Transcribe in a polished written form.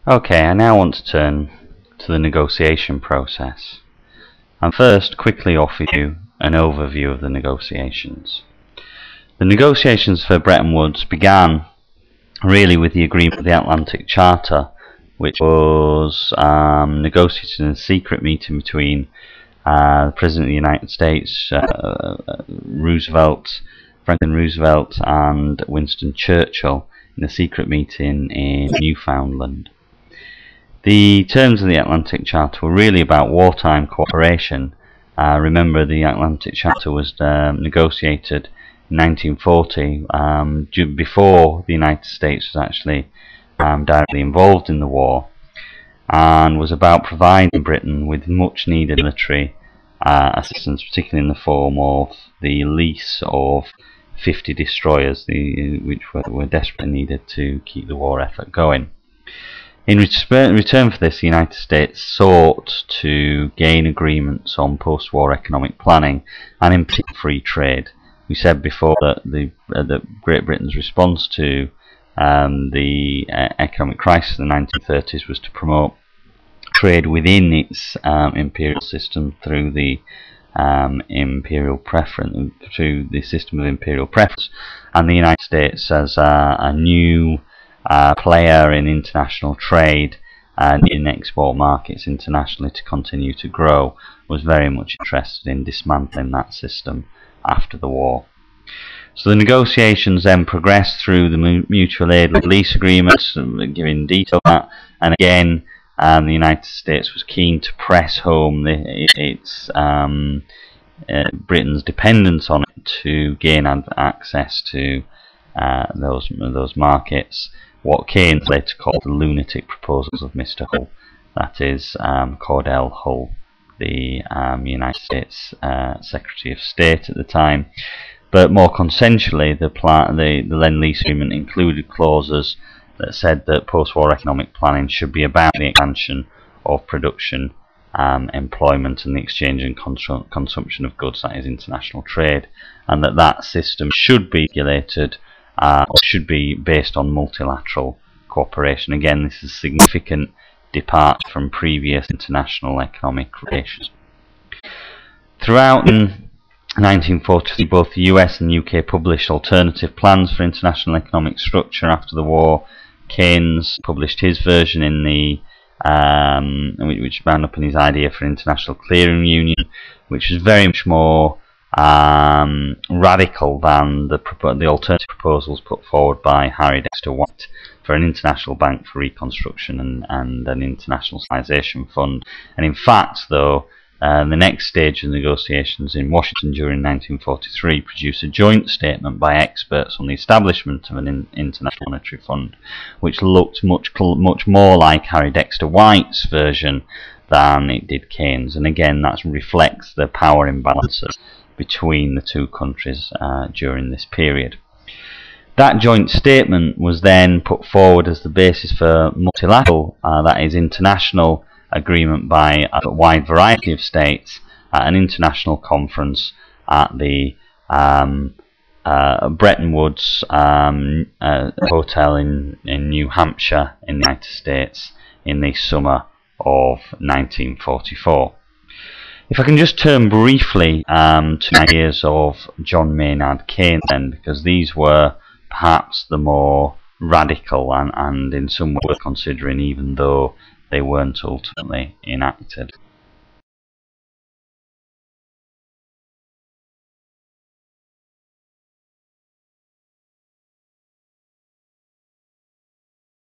Okay, I now want to turn to the negotiation process, and first quickly offer you an overview of the negotiations. The negotiations for Bretton Woods began really with the agreement of the Atlantic Charter, which was negotiated in a secret meeting between the President of the United States, Franklin Roosevelt, and Winston Churchill in a secret meeting in Newfoundland. The terms of the Atlantic Charter were really about wartime cooperation. Remember, the Atlantic Charter was negotiated in 1940, before the United States was actually directly involved in the war, and was about providing Britain with much needed military assistance, particularly in the form of the lease of 50 destroyers, which were desperately needed to keep the war effort going. In return for this, the United States sought to gain agreements on post-war economic planning and in particular free trade. We said before that Great Britain's response to the economic crisis of the 1930s was to promote trade within its imperial system through the through the system of imperial preference, and the United States as a new player in international trade and in export markets internationally to continue to grow, was very much interested in dismantling that system after the war. So the negotiations then progressed through the mutual aid lease agreements, giving detail on that, and again the United States was keen to press home its Britain's dependence on it to gain access to those markets, what Keynes later called the lunatic proposals of Mr. Hull, that is Cordell Hull, the United States Secretary of State at the time. But more consensually, the Lend-Lease Agreement included clauses that said that post-war economic planning should be about the expansion of production, employment, and the exchange and consumption of goods, that is international trade, and that system should be regulated or should be based on multilateral cooperation. Again, this is a significant departure from previous international economic relations. Throughout 1943, both the US and the UK published alternative plans for international economic structure after the war. Keynes published his version in the which bound up in his idea for international clearing union, which was very much more radical than the alternative proposals put forward by Harry Dexter White for an international bank for reconstruction and an internationalization fund. And in fact, though, the next stage of negotiations in Washington during 1943 produced a joint statement by experts on the establishment of an international monetary fund, which looked much more like Harry Dexter White's version than it did Keynes. And again, that reflects the power imbalances between the two countries during this period. That joint statement was then put forward as the basis for multilateral, that is international, agreement by a wide variety of states at an international conference at the Bretton Woods hotel in New Hampshire in the United States in the summer of 1944. If I can just turn briefly to the ideas of John Maynard Keynes then, because these were perhaps the more radical and in some way worth considering, even though they weren't ultimately enacted.